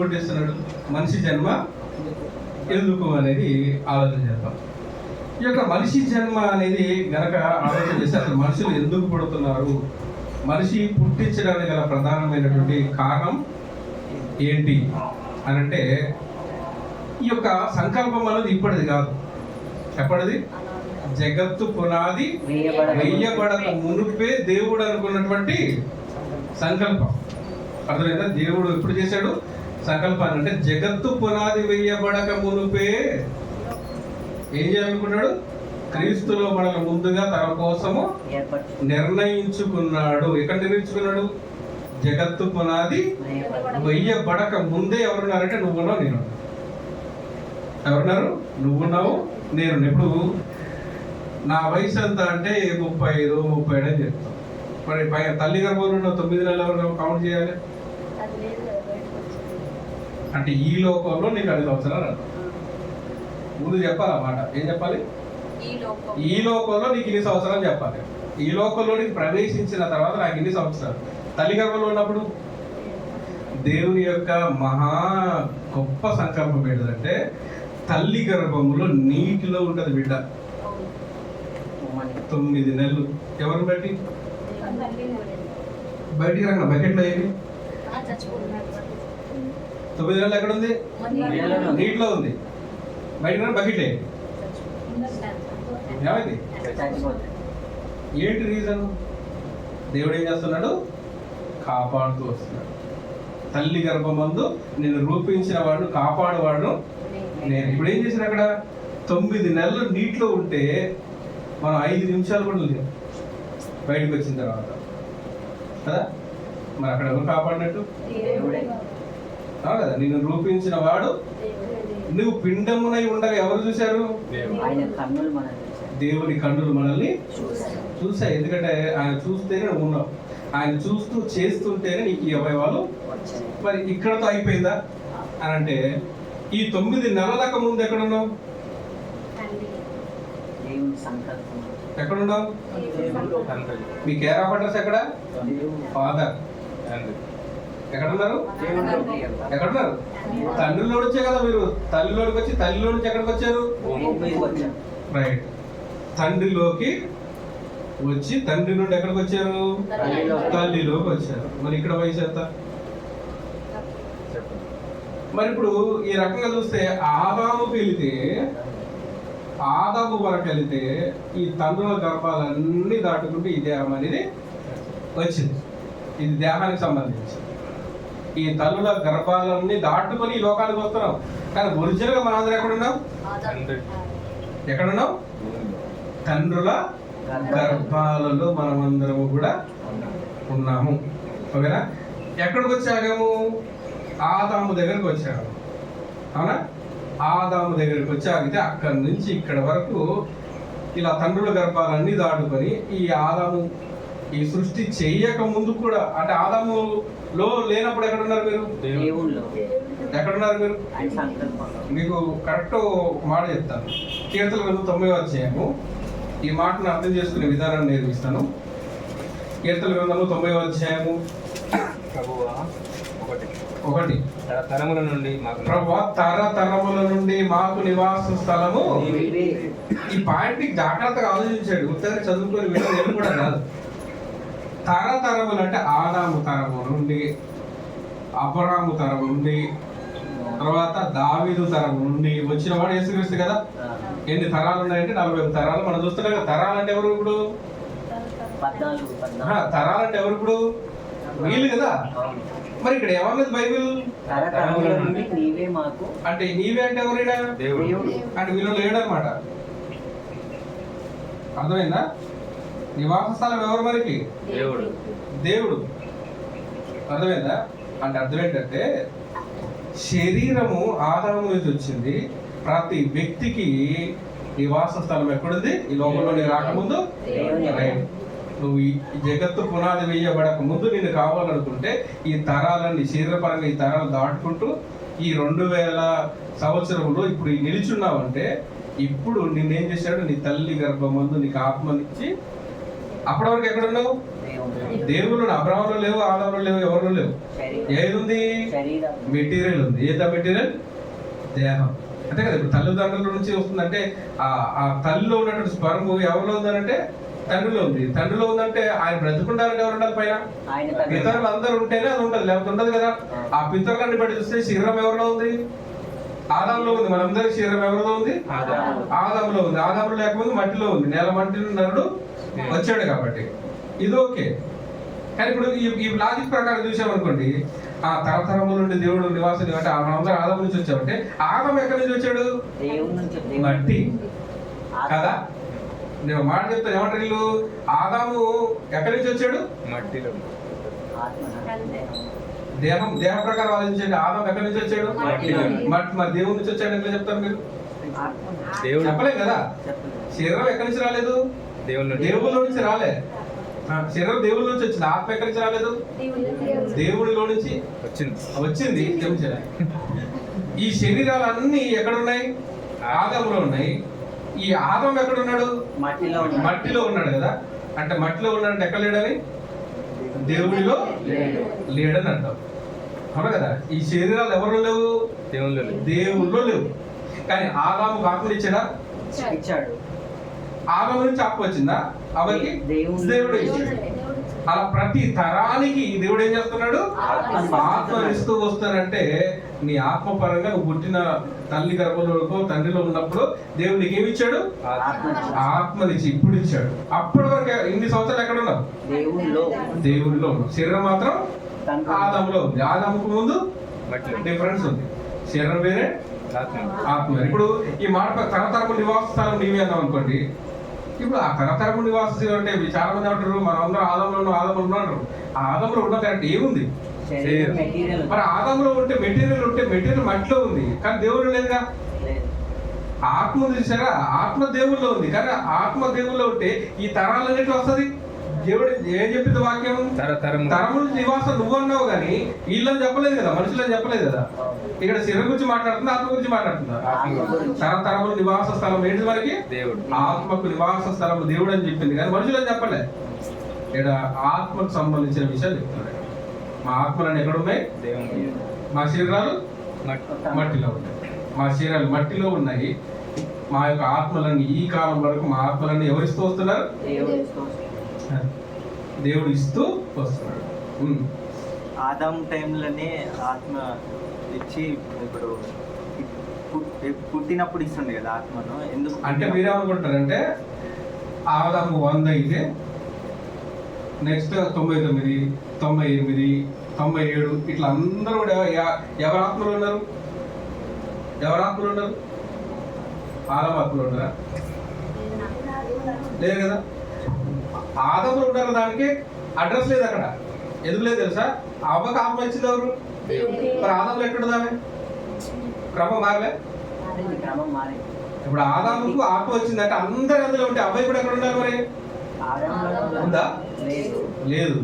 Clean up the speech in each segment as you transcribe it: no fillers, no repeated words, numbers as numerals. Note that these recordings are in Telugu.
పుట్టిస్తున్నాడు? మనిషి జన్మ ఎందుకు అనేది ఆలోచన చేద్దాం. ఈ యొక్క మనిషి జన్మ అనేది గనక ఆలోచన చేస్తే అసలు మనుషులు ఎందుకు పుడుతున్నారు, మనిషి పుట్టించడానికి గల ప్రధానమైనటువంటి కారణం ఏంటి అని అంటే, ఈ యొక్క సంకల్పం అనేది ఇప్పటిది కాదు. ఎప్పటిది? జగత్తు పునాది వేయబడక మునుపే దేవుడు అనుకున్నటువంటి సంకల్పం. అర్థమైందా? దేవుడు ఎప్పుడు చేశాడు సంకల్పాన్ని అంటే జగత్తు పునాది వేయబడక మునుపే ఏం చేయాలనుకున్నాడు? క్రీస్తులో మనల్ని ముందుగా తన కోసము నిర్ణయించుకున్నాడు. ఎక్కడ నిర్ణయించుకున్నాడు? జగత్తు పునాది వేయబడక ముందే. ఎవరున్నారంటే నువ్వున్నావు, నేను. ఎవరున్నారు? నువ్వున్నావు, నేను. ఇప్పుడు నా వయసు ఎంత అంటే 35, 37 అని చెప్తాం. మరి తల్లి గర్భంలో 9 నెలలు ఎవరు కౌంట్ చేయాలి అంటే ఈ లోకంలో నీకు 10 సంవత్సరాలు అంట. ముందు చెప్పాలన్నమాట. ఏం చెప్పాలి? ఈ లోకంలో నీకు ఇన్ని సంవత్సరాలు చెప్పాలి. ఈ లోకంలో నీకు ప్రవేశించిన తర్వాత నాకు ఇన్ని సంవత్సరాలు. తల్లి గర్భంలో ఉన్నప్పుడు దేవుని యొక్క మహా గొప్ప సంకల్పం ఏంటంటే, తల్లి గర్భంలో నీటిలో ఉంటుంది బిడ్డ 9 నెలలు. ఎవరిని బట్టి? బయటికి రంగ బకెట్లో ఏమి 9 నెలలు ఎక్కడ ఉంది? నీటిలో ఉంది. బయట బకెట్ ఏమి? ఏమైంది? ఏంటి రీజన్? దేవుడు ఏం చేస్తున్నాడు? కాపాడుతూ వస్తున్నాడు. తల్లి గర్భమందు నేను రూపించిన వాడు, కాపాడువాడు నేను. ఇప్పుడు ఏం చేశాను? అక్కడ 9 నెలలు నీటిలో ఉంటే మనం 5 నిమిషాలు కూడా లేవు బయటకు వచ్చిన తర్వాత కదా. మరి అక్కడ ఎవరు కాపాడినట్టు? కదా. నిన్ను రూపించిన వాడు, నువ్వు పిండమునై ఉండగా ఎవరు చూశారు? దేవుని కన్నులు మనల్ని చూసాయి. ఎందుకంటే ఆయన చూస్తేనే నువ్వు ఉన్నావు. ఆయన చూస్తూ చేస్తుంటేనే నీకు ఈ అవయవాలు. మరి ఇక్కడతో అయిపోయిందా అని అంటే, ఈ 9 నెలలకు ముందు ఎక్కడున్నావు? ఎక్కడున్నావు? మీ కేర్ ఆఫ్ అడ్రస్ ఎక్కడ? ఫాదర్. ఎక్కడున్నారు? ఎక్కడున్నారు? తండ్రిలో వచ్చే కదా మీరు. తల్లిలోకి వచ్చి తల్లిలో నుంచి ఎక్కడికి వచ్చారు? రైట్. తండ్రిలోకి వచ్చి తండ్రి నుండి ఎక్కడికి వచ్చారు? తల్లిలోకి వచ్చారు. మరి ఇక్కడ వయసు ఎంత? మరి ఇప్పుడు ఈ రకంగా చూస్తే ఆదాముకి వెళితే, ఆదాము వరకు వెళితే ఈ తండ్రుల గర్భాలన్నీ దాటుకుంటూ ఈ దేహం అనేది వచ్చింది. ఇది దేహానికి సంబంధించి. ఈ తల్లుల గర్భాలన్నీ దాటుకొని ఈ లోకానికి వస్తున్నాం. కానీ ఒరిజినల్గా మన అందరూ ఎక్కడున్నాం? ఎక్కడున్నాం? తండ్రుల గర్భాలలో మనమందరము కూడా ఉన్నాము. ఓకేనా? ఎక్కడికి వచ్చాము? ఆదాము దగ్గరికి వచ్చాము. అవునా? ఆదాము దగ్గరికి వచ్చాగితే అక్కడి నుంచి ఇక్కడ వరకు ఇలా తండ్రుల గర్భాలన్నీ దాటుకొని ఈ ఆదాము ఈ సృష్టి చెయ్యక ముందు కూడా, అంటే ఆదాములో లేనప్పుడు ఎక్కడున్నారు మీరు? ఎక్కడున్నారు మీరు? మీకు కరెక్ట్ మాట చెప్తాను. కీర్తనల గ్రంథం 9వ అధ్యాయము ఈ మాటను అర్థం చేసుకునే విధానాన్ని నేర్పిస్తాను. కీర్తనల గ్రంథము 9వ అధ్యాయము 1. తరముల నుండి మాకు నివాస స్థలము. ఈ పాయింట్ జాగ్రత్తగా ఆలోచించాడు. ఉత్తరం చదువుకొని వినడం కూడా కాదు. తరతరములు అంటే ఆదాము తరము నుండి, అబ్రాము తరము నుండి, తర్వాత దావీదు తరము నుండి వచ్చిన వాడు యేసుక్రీస్తు కదా. ఎన్ని తరాలు ఉన్నాయంటే 40 తరాలు. మనం చూస్తున్నాం కదా. తరాలు అంటే ఎవరు ఇప్పుడు? తరాలు అంటే ఎవరు ఇప్పుడు? వీళ్ళు కదా. మరి ఇక్కడ ఏమన్నది బైబిల్? అంటే నీవే అంటే ఎవరైనా అంటే వీళ్ళు లేడనమాట. అర్థమైందా? నివాస స్థలం ఎవరు మనకి? దేవుడు. అర్థమైందా? అంటే అర్థం ఏంటంటే, శరీరము ఆదాము నుంచి వచ్చింది. ప్రతి వ్యక్తికి నివాస స్థలం ఎక్కడుంది? ఈ లోకంలో నీ రాకముందు. నువ్వు ఈ జగత్తు పునాది వేయబడక ముందు నేను కావాలనుకుంటే ఈ తరాలన్నీ శరీరపరంగా ఈ తరాలు దాటుకుంటూ ఈ 2000 సంవత్సరంలో ఇప్పుడు నిలిచున్నావంటే, ఇప్పుడు నిన్నేం చేశాడు? నీ తల్లి గర్భమందు నీకు ఆత్మనిచ్చి అప్పటి వరకు ఎక్కడున్నావు? దేవుళ్ళు అబ్రాహంలో లేవు, ఆదాములో లేవు, ఎవరిలో లేవు. ఏది ఉంది? మెటీరియల్ ఉంది. ఏదా మెటీరియల్? దేహం. అంతే కదా. ఇప్పుడు తల్లిదండ్రుల నుంచి వస్తుందంటే ఆ తల్లిలో ఉన్నటువంటి స్పర్మ్ ఎవరిలో ఉందనంటే తండ్రిలో ఉంది. తండ్రిలో ఉందంటే ఆయన బ్రతుకుంటారు ఎవరు ఉండాలి పైన? పితరులు అందరూ ఉంటేనే అది ఉంటుంది, లేకపోతే ఉండదు కదా. ఆ పితరులన్నీ బట్టి చూస్తే శరీరం ఎవరిలో ఉంది? ఆదాంలో ఉంది. మనందరి శరీరం ఎవరిలో ఉంది? ఆదాంలో ఉంది. ఆదాంలో లేకపోతే మట్టిలో ఉంది. నేల మట్టి నరుడు వచ్చాడు కాబట్టి ఇది ఓకే. కానీ ఇప్పుడు ఈ లాజిక్ ప్రకారం చూసామనుకోండి, ఆ తరతరముల నుండి దేవుడు నివాసం అంటే మనందరూ ఆదాం నుంచి వచ్చామంటే ఆదాం ఎక్కడి నుంచి వచ్చాడు? మట్టి కదా. నేను మాట చెప్తాను, ఏమంటారు వీళ్ళు? ఆదాము ఎక్కడి నుంచి వచ్చాడు? మట్టిలో. దేహం ప్రకారం ఆలోచించండి. ఆదాం ఎక్కడి నుంచి వచ్చాడు? మట్టి. మరి దేవుడి నుంచి వచ్చాడు ఎట్లా చెప్తారు మీరు? చెప్పలేదు కదా. శరీరం ఎక్కడి నుంచి రాలేదు? దేవుళ్ళ నుంచి రాలే. శరీరం దేవుళ్ళ నుంచి వచ్చింది. ఆత్మ ఎక్కడి నుంచి రాలేదు? దేవుడిలో నుంచి వచ్చింది. ఈ శరీరాలన్నీ ఎక్కడున్నాయి? ఆదాములో ఉన్నాయి. ఈ ఆదం ఎక్కడున్నాడు? మట్టిలో ఉన్నాడు కదా. అంటే మట్టిలో ఉన్నాడంటే ఎక్కడ లేడని? దేవుడిలో లేడని అంటాం, అవునా కదా. ఈ శరీరాలు ఎవరిలో లేవు? దేవుళ్ళో లేవు. కానీ ఆదాము ఆత్మని ఇచ్చాడు. ఆదాము నుంచి ఆత్మ వచ్చిందా? అవకి దేవుడు ఇచ్చాడు. అలా ప్రతి తరానికి దేవుడు ఏం చేస్తున్నాడు? ఆత్మ ఇస్తూ వస్తానంటే నీ ఆత్మపరంగా నువ్వు పుట్టిన తల్లి గర్భంలో తండ్రిలో ఉన్నప్పుడు దేవుడు నీకు ఏమి ఇచ్చాడు? ఆత్మనిచ్చి ఇప్పుడు ఇచ్చాడు. అప్పటి వరకు ఇన్ని సంవత్సరాలు ఎక్కడ ఉన్నావు? దేవుడిలో ఉన్నావు. శరీరం మాత్రం ఆదాములో ఉంది. ఆదాముకు ముందు డిఫరెన్స్ ఉంది. శరీరం వేరే, ఆత్మ వేరే. ఇప్పుడు ఈ మాట తరతరము నివాస స్థలం నీవే అన్నాం అనుకోండి. ఇప్పుడు ఆ తరతరము నివాసం అంటే చాలా మంది అంటారు మనందరూ ఆదంలో ఉన్నారు. ఆ ఆదంలో ఉన్న కరెక్ట్ ఏముంది? మరి ఆదంలో ఉంటే మెటీరియల్ మట్టిలో ఉంది, కానీ దేవుడు లేదుగా. ఆత్మ చూసారా? ఆత్మ దేవుల్లో ఉంది, కానీ ఆత్మ దేవుల్లో ఉంటే ఈ తరాలన్నిటి వస్తుంది. దేవుడు ఏం చెప్పింది వాక్యం? తరముల నివాసం నువ్వు అన్నావు, కానీ వీళ్ళని చెప్పలేదు కదా, మనుషులని చెప్పలేదు కదా. ఇక్కడ శరీరం గురించి మాట్లాడుతుంది, ఆత్మ గురించి మాట్లాడుతుందా? తరతరముల నివాస స్థలం ఏంటి మనకి? ఆత్మకు నివాస స్థలం దేవుడు అని చెప్పింది, కానీ మనుషులని చెప్పలేదు. ఇక్కడ ఆత్మకు సంబంధించిన విషయాలు చెప్తున్నాడు. మా ఆత్మలన్నీ ఎక్కడ ఉన్నాయి? మా శరీరాలు మట్టిలో ఉన్నాయి. మా శరీరాలు మట్టిలో ఉన్నాయి. మా యొక్క ఆత్మలన్నీ ఈ కాలం వరకు మా ఆత్మలన్నీ ఎవరిస్తూ వస్తున్నారు? దేవుడు ఇస్తూ వస్తున్నాడు. ఆదాం టైంలోనే ఆత్మ ఇచ్చి ఇప్పుడు పుట్టినప్పుడు ఇస్తుండే కదా ఆత్మను. ఎందుకు అంటే మీరేమనుకుంటారంటే ఆదాము 100 అయితే నెక్స్ట్ 99, 98, 97 ఇట్లా అందరూ కూడా ఎవరి ఆత్మలు ఉన్నారు? ఆదాము ఆత్మలు ఉన్నారా? లేదు కదా. ఆదాములు ఉన్నారు, దానికి అడ్రస్ లేదు అక్కడ. ఎందుకు లేదు తెలుసా? అవ్వకు ఆత్మ ఇచ్చింది ఎవరు? మరి ఆదాములు ఎక్కడుందామే? క్రమం మారలే. ఇప్పుడు ఆదాముకు ఆత్మ వచ్చిందంటే అందరు అందులో ఉంటే అబ్బాయి కూడా ఎక్కడ ఉండాలి? మరి ఉందా? లేదు,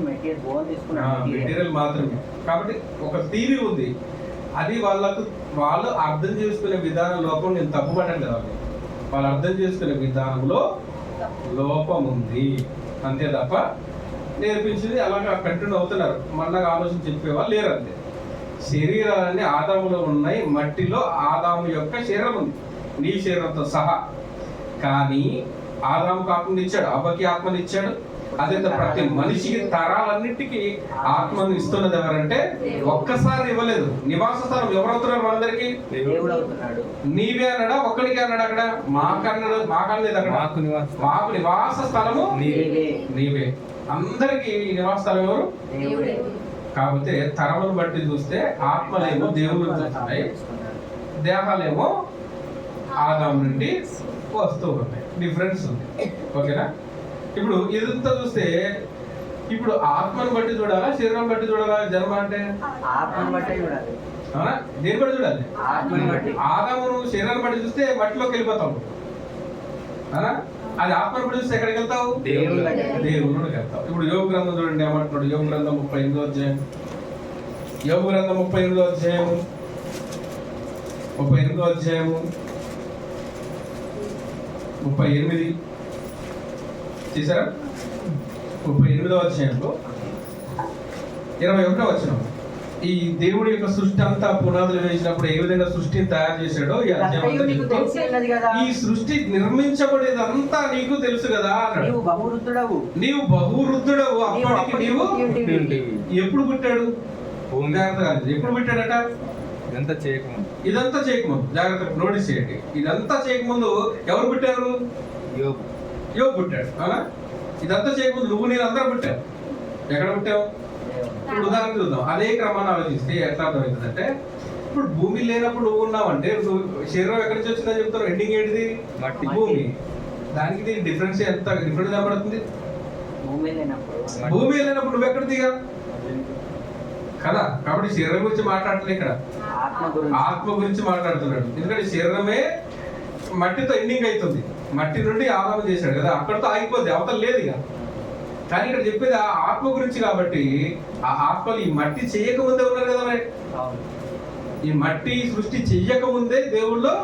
మెటీరియల్ మాత్రమే. కాబట్టి ఒక థియరీ ఉంది, అది వాళ్ళు అర్థం చేసుకునే విధానం లోపం. నేను తప్పుపడ్డాను కదా, వాళ్ళు అర్థం చేసుకునే విధానంలో లోపం ఉంది అంతే తప్ప నేర్పించింది అలాగా కంటిన్యూ అవుతున్నారు. మళ్ళా ఆలోచన చెప్పేవాళ్ళు లేరు అంతే. శరీరాలన్నీ ఆదాములో ఉన్నాయి. మట్టిలో ఆదాము యొక్క శరీరం ఉంది, నీ శరీరంతో సహా. కానీ ఆదాముకు ఆత్మని ఇచ్చాడు, అవ్వకి ఆత్మని ఇచ్చాడు. అదే ప్రతి మనిషికి తరాలన్నిటికీ ఆత్మను ఇస్తున్నది ఎవరంటే ఒక్కసారి ఇవ్వలేదు. నివాస స్థలం ఎవరవుతున్నారు? మనందరికి నీవే అన్నాడా? ఒక్కడికే అన్నాడు? అక్కడ మాకన్నది అక్కడ మాకు నివాస స్థలము నీవే. అందరికి నివాస స్థలం ఎవరు? కాకపోతే తరమును బట్టి చూస్తే ఆత్మలేమో దేవుడు నుంచి వస్తున్నాయి, దేహాలేమో ఆదాము నుండి వస్తూ ఉన్నాయి. డిఫరెన్స్ ఉంది. ఓకేనా? ఇప్పుడు ఇదంతా చూస్తే ఇప్పుడు ఆత్మను బట్టి చూడాలా, శరీరం బట్టి చూడాలా? జన్మ అంటే ఆత్మను బట్టి చూడాలి. దేని బట్టి చూడాలి? ఆదామును శరీరాన్ని బట్టి చూస్తే మట్టిలోకి వెళ్ళిపోతావు, అది ఆత్మను బట్టి చూస్తే ఎక్కడికి వెళ్తావు? దేవుళ్ళకి వెళ్తావు. ఇప్పుడు యోగ గ్రంథం చూడండి ఏమంటున్నాడు. యోగ గ్రంథం 38వ అధ్యాయం. యోగ గ్రంథం 38వ అధ్యాయము 38. చూసారా 38వ అధ్యాయంలో 21వ వచనం. ఈ దేవుడి యొక్క సృష్టి అంతా పునాదులు వేసినప్పుడు ఏ విధంగా సృష్టిని తయారు చేశాడో ఈ అధ్యాయం అంతా నీకు చెప్తూ, తెలిసి ఉన్నది కదా. ఈ సృష్టి నిర్మించబడేదంతా నీకు తెలుసు కదా అన్నాడు. నీవు బహువృద్ధుడవు. నీవు బహువృద్ధుడవు. అప్పటికి నీవు ఎప్పుడు పుట్టాడు? జాగ్రత్తగా ఎప్పుడు పుట్టాడట? ఇదంతా చేయకముందు జాగ్రత్తగా నోటీస్ చేయండి. ఇదంతా చేయకముందు ఎవరు పుట్టారు? యోబు పుట్టాడు. అవునా? ఇదంతా చేయకముందు నువ్వు నేను అందరూ పుట్టావు. ఎక్కడ పుట్టావు? ఇప్పుడు ఉదాహరణ చూద్దాం. అదే క్రమాన్ని ఆలోచిస్తే ఎట్లా అర్థమవుతుందంటే, ఇప్పుడు భూమి లేనప్పుడు నువ్వు ఉన్నావంటే నువ్వు శరీరం ఎక్కడి నుంచి వచ్చిందని చెప్తారు. ఎండింగ్ ఏంటిది? మట్టి, భూమి. దానికి డిఫరెన్స్ ఎంత డిఫరెన్స్ కనబడుతుంది? భూమి లేనప్పుడు నువ్వు ఎక్కడ దిగా కదా. కాబట్టి శరీరం గురించి మాట్లాడలేదు ఇక్కడ, ఆత్మ గురించి మాట్లాడుతున్నాడు. ఎందుకంటే శరీరమే మట్టితో ఎండింగ్ అవుతుంది. మట్టి నుండి ఆదాము చేశాడు కదా, అక్కడితో ఆగిపోద్ది, అవతల లేదు ఇక. కానీ ఇక్కడ చెప్పేది ఆ ఆత్మ గురించి కాబట్టి ఆ ఆత్మలు ఈ మట్టి చెయ్యకముందే ఉన్నారు కదా. మరి ఈ మట్టి సృష్టి చెయ్యకముందే దేవుళ్ళు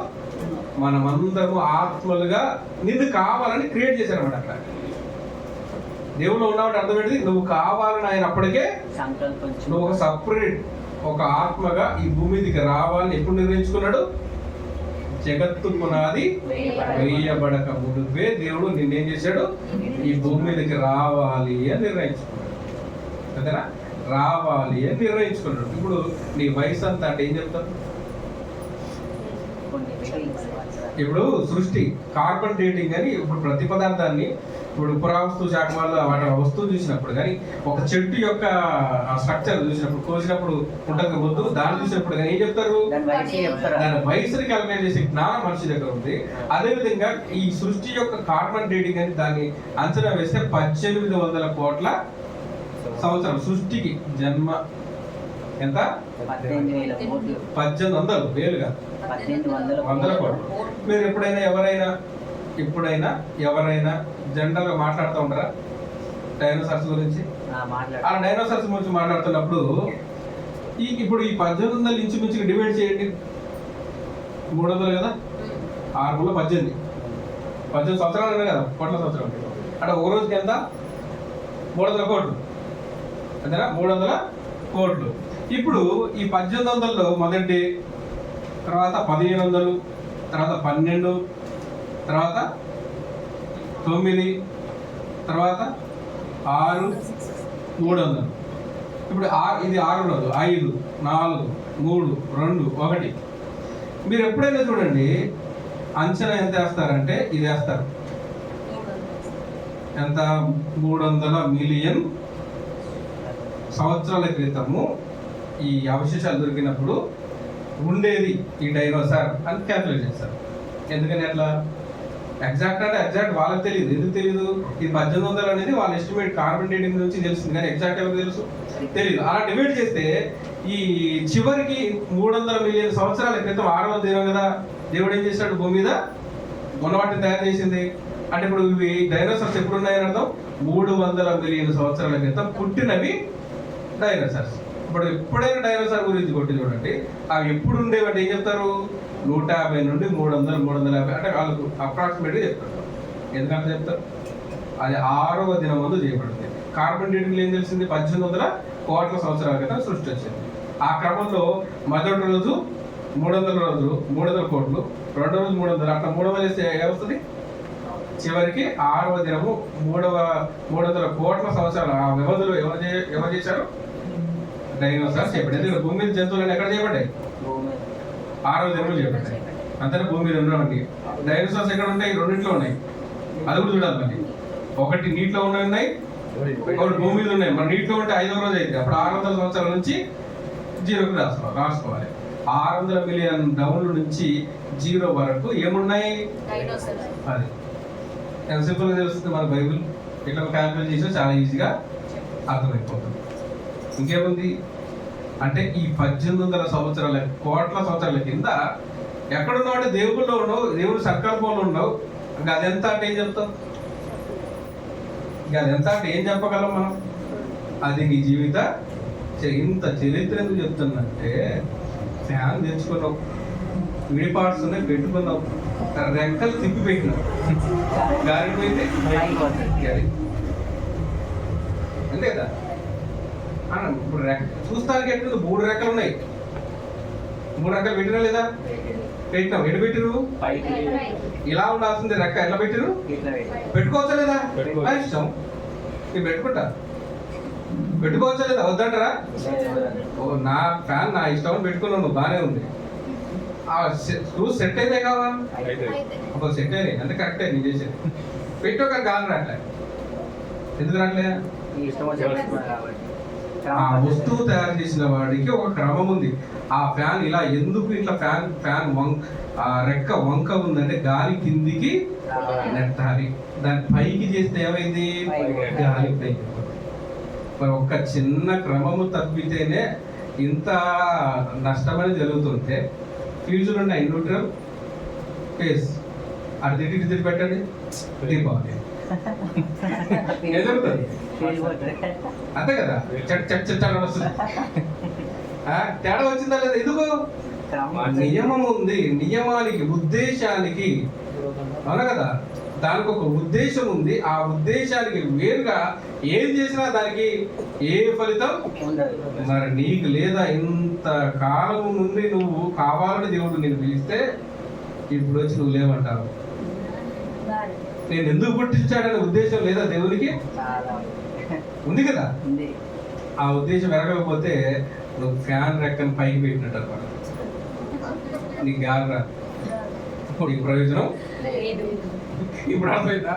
మనమందరము ఆత్మలుగా నిన్ను కావాలని క్రియేట్ చేశారన్నమాట. అక్కడ దేవుళ్ళు ఉన్నామంటే అర్థం ఏంటిది? నువ్వు కావాలని ఆయన అప్పటికే నువ్వు ఒక సపరేట్ ఒక ఆత్మగా ఈ భూమి మీదకి రావాలని ఎప్పుడు నిర్ణయించుకున్నాడు? జగత్తు పునాది వేయబడక ముందువే దేవుడు నిన్నేం చేశాడు? ఈ భూమి మీదకి రావాలి అని నిర్ణయించుకున్నాడు. అంతేనా? రావాలి అని నిర్ణయించుకున్నాడు. ఇప్పుడు నీ వయసు అంతా అంటే ఏం చెప్తావు? ఇప్పుడు సృష్టి కార్బన్ డేటింగ్ అని ఇప్పుడు ప్రతి పదార్థాన్ని ఇప్పుడు పురావస్తు శాఖ వల్ల వాటి వస్తువు చూసినప్పుడు కానీ ఒక చెట్టు యొక్క స్ట్రక్చర్ చూసినప్పుడు కోసినప్పుడు ఉంటుంది వద్దు దాన్ని చూసినప్పుడు కానీ ఏం చెప్తారు? దాని వయసుని క్యాలిక్యులేట్ చేసే జ్ఞానం మనిషి దగ్గర ఉంది. అదేవిధంగా ఈ సృష్టి యొక్క కార్బన్ డేటింగ్ అని దాన్ని అంచనా వేస్తే 1800 కోట్ల సంవత్సరం సృష్టికి జన్మ ఎంత? 1800 వేలుగా 100 కోట్లు. మీరు ఎప్పుడైనా ఎవరైనా జనరల్ గా మాట్లాడుతూ ఉంటారా డైనోసార్స్ గురించి? ఆ డైనోసార్స్ గురించి మాట్లాడుతున్నప్పుడు ఇప్పుడు ఈ 1800 ఇంచుమించుగా డివైడ్ చేయండి. 300 కదా, 6 18 సంవత్సరాలు ఉన్నాయి కదా, కోట్ల సంవత్సరాలు. అంటే ఒక రోజుకి ఎంత? 300 కోట్లు. అంతేనా? 300 కోట్లు. ఇప్పుడు ఈ 1800లో మొదటి, తర్వాత 1500, తర్వాత 12, తర్వాత 9, తర్వాత 6, 300. ఇప్పుడు ఇది 6 రోజు 5, 4, 3, 2, 1. మీరు ఎప్పుడైనా చూడండి అంచనా ఎంత వేస్తారంటే ఇది వేస్తారు. ఎంత? 300 మిలియన్ సంవత్సరాల క్రితము ఈ అవశేషాలు దొరికినప్పుడు ఉండేది ఈ డైనోసార్ అని క్యాల్కులేట్ చేస్తారు. ఎందుకని అట్లా? ఎగ్జాక్ట్ అంటే ఎగ్జాక్ట్ వాళ్ళకి తెలియదు. ఎందుకు తెలియదు? ఈ 1800 అనేది వాళ్ళ ఎస్టిమేట్ కార్బన్ డేటింగ్ నుంచి తెలిసింది, కానీ ఎగ్జాక్ట్ ఎవరికి తెలుసు? తెలియదు. అలా డివైడ్ చేస్తే ఈ చివరికి 300 మిలియన్ సంవత్సరాల క్రితం 6వ దినం కదా దేవుడు ఏం చేశాడు? భూమి మీద ఉన్న వాటిని తయారు చేసింది. అంటే ఇప్పుడు ఇవి డైనోసార్స్ ఎప్పుడు ఉన్నాయని అర్థం? 300 మిలియన్ సంవత్సరాల క్రితం పుట్టినవి డైనోసార్స్. ఇప్పుడు ఎప్పుడైనా డైనోసార్ గురించి కొట్టి చూడండి, అవి ఎప్పుడు ఉండేవంటే ఏం చెప్తారు? 150 నుండి 300, 350 అంటే వాళ్ళకు అప్రాక్సిమేట్గా చెప్తారు. ఎందుకంటే చెప్తారు అది 6వ దినం ముందు చేయబడింది. కార్బన్ డేటింగ్ ఏం తెలిసింది? 1800 కోట్ల సంవత్సరాల క్రితం సృష్టి వచ్చింది. ఆ క్రమంలో మొదటి రోజు 300 రోజులు 300 కోట్లు, రెండో రోజు 300, అట్లా 300 వేస్తే ఏమవుతుంది? చివరికి 6వ దినము 300 కోట్ల సంవత్సరాల ఆ వ్యవధిలో ఎవరు చేశారు? డైనోసార్స్ చేయబడ్డాయి. భూమి మీద జంతువులను ఎక్కడ చేయబడ్డాయి? 6వ దినంలో చేయబడ్డాయి. అంతేనా? భూమి మీద ఉన్నవంటి డైనోసార్స్ ఎక్కడ ఉంటాయి? రెండింటిలో ఉన్నాయి. అది కూడా చూడాలి. మరి ఒకటి నీటిలో ఉన్నాయి, ఒకటి భూమి మీద ఉన్నాయి. మరి నీటిలో ఉంటే 5వ రోజు అయితే అప్పుడు 600 సంవత్సరాల నుంచి 0కి రాసుకోవాలి. 600 మిలియన్ డౌన్ల నుంచి 0 వరకు ఏమున్నాయి? అది ఎంత సింపుల్గా తెలుస్తుంది మన బైబిల్. ఇట్లా క్యాల్కులేట్ చేసినా చాలా ఈజీగా అర్థమైపోతుంది. ఇంకేముంది అంటే ఈ 1800 సంవత్సరాల కోట్ల సంవత్సరాల కింద ఎక్కడున్నావు అంటే దేవుళ్ళలో ఉన్నావు, దేవుడి సంకల్పంలో ఉన్నావు. ఇంకా అదెంత అంటే ఏం చెప్తాం? ఇంకా అదెంత అంటే ఏం చెప్పగలం మనం? అది నీ జీవిత ఇంత చరిత్ర ఎందుకు చెప్తుందంటే ఫ్యాన్ తెచ్చుకున్నావు, విడి పార్ట్స్ ఉన్నాయి పెట్టుకున్నావు, రెక్కలు తిప్పి పెట్టినాం, గాలి పోయింది పైకి పోతుంది. గాలి. అంతే కదా ఇప్పుడు చూస్తానికి ఎట్లుంది, 3 రెక్కలు ఉన్నాయి, 3 రెక్కలు పెట్టినా లేదా? పెట్టినాం. ఎటు పెట్టిరు? పైకి ఇలా ఉండాల్సింది రెక్క, ఎట్లా పెట్టిరు? ఇట్లా పెట్టి. పెట్టుకోవచ్చా లేదా? పెట్టుకోవచ్చు. నా ఇష్టం, నేను పెట్టుకుంటా. పెట్టుకోవచ్చా లేదా? వద్దంటారా? ఓ నా ఫ్యాన్ నా ఇష్టం అని పెట్టుకున్నావు నువ్వు, బాగానే ఉంది. ఆ స్క్రూస్ సెట్ అయితే కావా? అయితే అప్పుడు సెట్ అయినాయి అంటే కరెక్టే నేను చేసేది. పెట్టో కానీ గాలి రావట్లే. ఎందుకు రావట్లే? ఈ ఇష్టం వచ్చి పెట్టుకున్నాను కాబట్టి. ఆ వస్తువు తయారు చేసిన వాడికి ఒక క్రమం ఉంది. ఆ ఫ్యాన్ ఇలా ఎందుకు ఇట్లా ఫ్యాన్ ఆ రెక్క వంక ఉందంటే గాలి కిందికి నెట్టాలి. దాన్ని పైకి చేస్తే ఏమైంది? గాలి పైకి. మరి ఒక్క చిన్న క్రమము తప్పితేనే ఇంత నష్టమని జరుగుతుంటే ఫ్యూచర్ ఉన్నాయి. న్యూట్రల్ ఫేస్ అది తిరిగి పెట్టండి, దీపావళి ఏం జరుగుతుంది? అంతే కదా, చట్ చట్ చట్ అని వస్తుంది. తేడా వచ్చిందా లేదా? ఎందుకు? నియమం ఉంది. నియమానికి, ఉద్దేశానికి, అవునా కదా, దానికి ఒక ఉద్దేశం ఉంది. ఆ ఉద్దేశానికి వేరుగా ఏం చేసినా దానికి ఏ ఫలితం ఉండదు. మరి నీకు లేదా? ఇంత కాలం నుండి నువ్వు కావాలని దేవుడు నేను పిలిస్తే ఇప్పుడు వచ్చి నువ్వు లేవంటావు. నేను ఎందుకు పుట్టించాడనే ఉద్దేశం లేదా దేవునికి? చాలా ఉంది కదా. ఉంది. ఆ ఉద్దేశం ఎరగకపోతే నువ్వు ఫ్యాన్ రెక్కను పైకి పెట్టినట్టు అనమాట. నీకు గాలి రాదు, నీకు ప్రయోజనం ఇప్పుడు అర్థమైందా?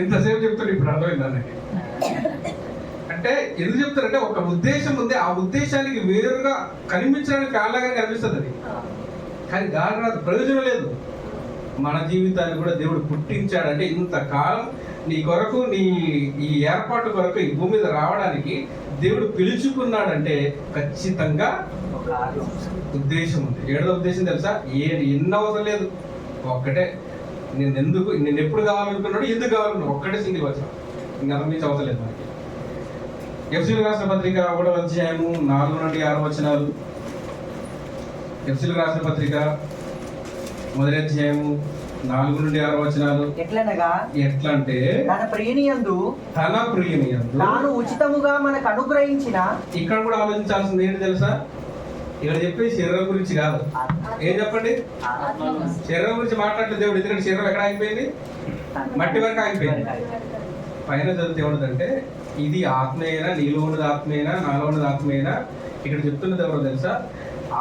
ఎంతసేపు చెప్తాడు, ఇప్పుడు అర్థమైందా నాకు? అంటే ఎందుకు చెప్తారంటే ఒక ఉద్దేశం ఉంది. ఆ ఉద్దేశానికి వేరుగా కనిపించడానికి ఫ్యాన్ లాగా కనిపిస్తుంది అది, కానీ గాలి రాదు, ప్రయోజనం లేదు. మన జీవితాన్ని కూడా దేవుడు పుట్టించాడంటే ఇంతకాలం నీ కొరకు, నీ ఈ ఏర్పాటు కొరకు ఈ భూమి మీద రావడానికి దేవుడు పిలుచుకున్నాడంటే ఖచ్చితంగా ఒక ఆలోచన. ఉద్దేశం ఉంది. ఏడో ఉద్దేశం తెలుసా? ఎన్ని అవసరం లేదు, ఒక్కటే. నేను ఎప్పుడు కావాలనుకున్నాడు, ఎందుకు కావాలనుకున్నాడు, ఒక్కటే సింగిల్ వచ్చాం. ఇంకా అంతకుమించి అవసరం లేదు మనకి. ఎఫ్సీలు రాసిన పత్రిక 1వ అధ్యాయము 4 నుండి 6 వచనాలు. ఎఫ్సీలు రాసిన పత్రిక 1వ అధ్యాయము 4 నుండి 6 వచనాలు. ఎట్లనగా ఎట్లా అంటే తన ప్రియనియందు తాను ఉచితముగా మనకు అనుగ్రహించిన. ఇక్కడ కూడా ఆలోచించాల్సింది ఏంటి తెలుసా? ఇక్కడ చెప్పేది శరీరం గురించి కాదు. ఏం చెప్పండి? శరీరం గురించి మాట్లాడలేదు దేవుడు. ఎందుకంటే శరీరం ఎక్కడ ఆగిపోయింది? మట్టి వరకు ఆగిపోయింది. పైన చదివితే ఏముంటుందంటే ఇది ఆత్మీయనా, నీలో ఉన్నది ఆత్మీయనా, నాలో ఉన్నది ఆత్మీయనా. ఇక్కడ చెప్తున్నది ఎవరో తెలుసా?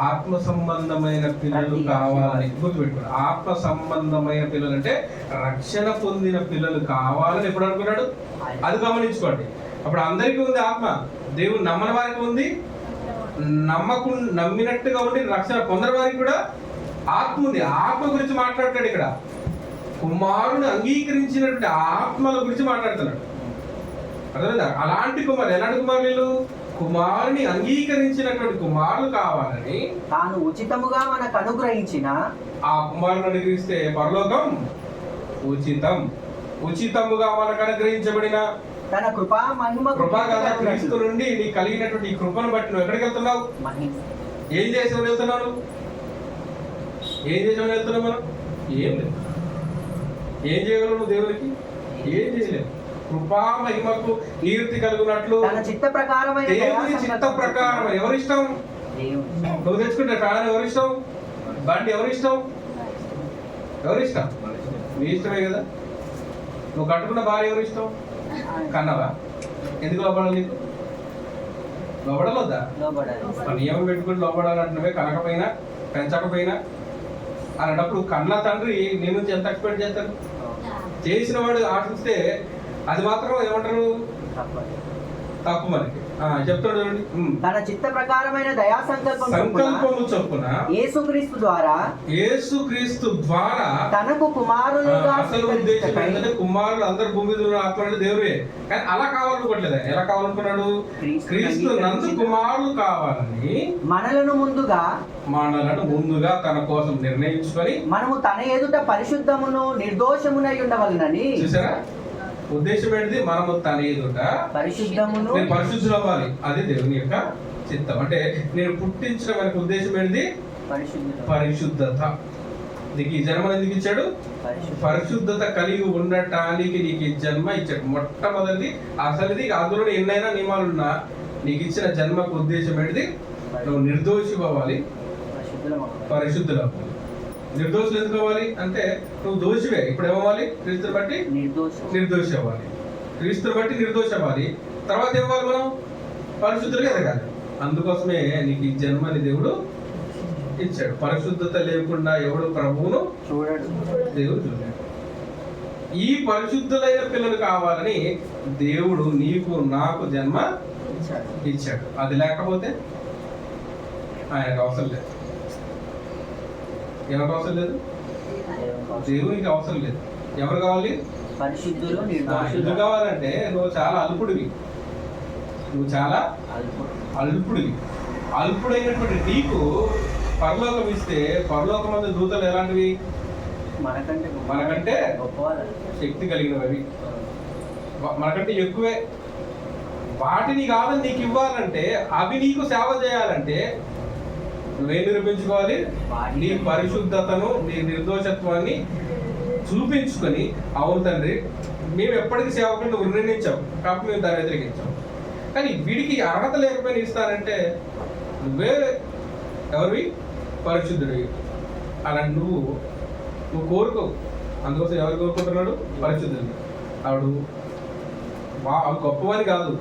ఆత్మ సంబంధమైన పిల్లలు కావాలని గుర్తుపెట్టుకోండి. ఆత్మ సంబంధమైన పిల్లలు అంటే రక్షణ పొందిన పిల్లలు కావాలని ఎప్పుడు అనుకున్నాడు? అది గమనించుకోండి. అప్పుడు అందరికీ ఉంది ఆత్మ. దేవుడు నమ్మని వారికి ఉంది, నమ్మినట్టుగా ఉండి రక్షణ పొందని వారికి కూడా ఆత్మ ఉంది. ఆత్మ గురించి మాట్లాడతాడు ఇక్కడ. కుమారుని అంగీకరించినటువంటి ఆత్మల గురించి మాట్లాడుతున్నాడు. అర్థమైందా? అలాంటి కుమారులు, ఎలాంటి కుమారులు? కుమారుని అంగీకరించినటువంటి కుమారులు కావాలని తాను ఉచితముగా మనకు అనుగ్రహించిన. ఆ కుమారుని అనుగ్రహిస్తే పరలోకం ఉచితం. ఉచితముగా మనకు అనుగ్రహించబడిన తన కృపా మహిమ. కృపా కదా, క్రీస్తు నుండి నీకు కలిగినటువంటి ఈ కృపను బట్టి నువ్వు ఎక్కడికి వెళ్తున్నావు? ఏం చేసామని వెళ్తున్నావు? ఏం చేసామని వెళ్తున్నావు మనం? ఏం లేదు. ఏం చేయగలవు నువ్వు దేవునికి? ఏం చేయలేవు. కృపా మహిమకు కీర్తి కలుగునట్లు తన చిత్త ప్రకారమైన దేవుని చిత్త ప్రకారం. ఎవరిష్టం? నువ్వు తెచ్చుకుంటే ఫ్యాన్ ఎవరిష్టం? బండి ఎవరిష్టం? ఎవరిష్టం? నీ ఇష్టమే కదా. నువ్వు కట్టుకున్న భార్య ఎవరిష్టం? కన్నవా? ఎందుకు లోపడాలి? నీకు లోపడలొద్దా? నియమం పెట్టుకుని లోపడాలంటున్నావే. కనకపోయినా పెంచకపోయినా అలాంటప్పుడు కన్న తండ్రి నీ నుంచి ఎంత ఎక్స్పెక్ట్ చేస్తారు? చేసిన వాడు ఆశిస్తే అది మాత్రం ఏమంటారు? తప్పు మనకి. చెప్తాడు చూడండి. తన చిత్త ప్రకారమైన దయా సంకల్పము చొప్పున యేసుక్రీస్తు ద్వారా తనకు కుమారులుగా. అసలు ఉద్దేశం ఏంటంటే కుమారులు అందరు భూమి మీద ఆత్మలు దేవుడే, కానీ అలా కావాలనుకోవట్లేదు. ఎలా కావాలనుకున్నాడు? క్రీస్తు నందు కుమారులు కావాలని మనలను ముందుగా తన కోసం నిర్ణయించుకొని మనము తన ఎదుట పరిశుద్ధమును నిర్దోషమునై ఉండవలనని. చూసారా? ఉద్దేశం ఏంటిది? మనము తన ఎదుట పరిశుద్ధులు అవ్వాలి. అది దేవుని యొక్క చిత్తం. అంటే నేను పుట్టించడం మనకు ఉద్దేశం ఏంటిది? పరిశుద్ధత. నీకు ఈ జన్మను ఎందుకు ఇచ్చాడు? పరిశుద్ధత కలిగి ఉండటానికి నీకు ఈ జన్మ ఇచ్చాడు. మొట్టమొదటిది అసలుది, అందులో ఎన్నైనా నియమాలున్నా నీకు ఇచ్చిన జన్మకు ఉద్దేశం ఏంటిది? నువ్వు నిర్దోషి అవ్వాలి, పరిశుద్ధులు అవ్వాలి. నిర్దోషులు ఎందుకు అవ్వాలి అంటే నువ్వు దోషివే. ఇప్పుడు ఏమవ్వాలి? క్రీస్తుని బట్టి నిర్దోషి అవ్వాలి, క్రీస్తుని బట్టి నిర్దోషి అవ్వాలి. తర్వాత ఏమవ్వాలి? మనం పరిశుద్ధులుగా ఎదగాలి. అందుకోసమే నీకు ఈ జన్మని దేవుడు ఇచ్చాడు. పరిశుద్ధత లేకుండా ఎవడు ప్రభువును దేవుడు చూడాడు. ఈ పరిశుద్ధులైన పిల్లలు కావాలని దేవుడు నీకు నాకు జన్మ ఇచ్చాడు. అది లేకపోతే ఆయనకు అవసరం లేదు. ఎవరికి అవసరం లేదు? దేవునికి అవసరం లేదు. ఎవరు కావాలి? పరిశుద్ధులు కావాలంటే నువ్వు చాలా అల్పుడివి. నువ్వు చాలా అల్పుడివి. అల్పుడైనటువంటి నీకు పరలోకం ఇస్తే పరలోకం మంది దూతలు ఎలాంటివి? మనకంటే శక్తి కలిగినవి, మనకంటే ఎక్కువే. వాటిని కాదని నీకు ఇవ్వాలంటే, అవి నీకు సేవ చేయాలంటే నువ్వేం నిరూపించుకోవాలి? నీ పరిశుద్ధతను, నీ నిర్దోషత్వాన్ని చూపించుకొని, అవును తండ్రి మేము ఎప్పటికీ సేవకుని నువ్వు నిర్ణయించావు కాబట్టి మేము దాన్ని వ్యతిరేకించాం, కానీ వీడికి అర్హత లేకపోయినా ఇస్తానంటే నువ్వే ఎవరివి? పరిశుద్ధుడివి. అలా నువ్వు కోరుకో. అందుకోసం ఎవరు కోరుకుంటున్నాడు? పరిశుద్ధుడు. ఆవిడు గొప్పవని కాదు,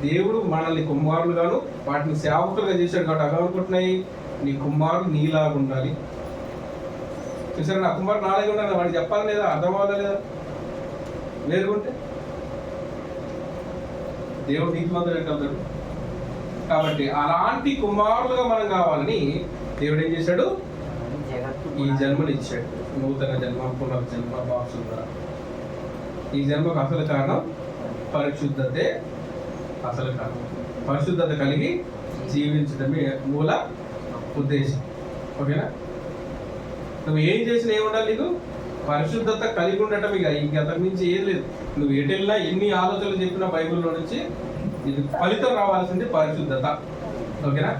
దేవుడు మనల్ని కుమారులు గాను వాటిని సేవకులుగా చేశాడు కాబట్టి అవి అనుకుంటున్నాయి నీ కుమారుడు నీలాగా ఉండాలి. చూసారా, నా కుమారుడు నాలాగే ఉండాలి వాడికి చెప్పాలి లేదా? అర్థం అవ్వాలి లేదా? వేరుకుంటే దేవుడు నీకు మాత్రం వెళ్తాడు. కాబట్టి అలాంటి కుమారులుగా మనం కావాలని దేవుడు ఏం చేశాడు? ఈ జన్మని ఇచ్చాడు. నూతన జన్మ, పునర్జన్మ, వాసుగా. ఈ జన్మకు అసలు కారణం పరిశుద్ధతే. అసలు కారణం పరిశుద్ధత కలిగి జీవించడమే మూల ఉద్దేశం. ఓకేనా? నువ్వు ఏం చేసినా ఏముండాలి? నీకు పరిశుద్ధత కలిగి ఉండటం. ఇక ఇంకంతకు మించి ఏం లేదు. నువ్వు ఎటు వెళ్ళినా ఎన్ని ఆలోచనలు చెప్పినా బైబిల్లో నుంచి ఇది ఫలితం రావాల్సింది పరిశుద్ధత. ఓకేనా?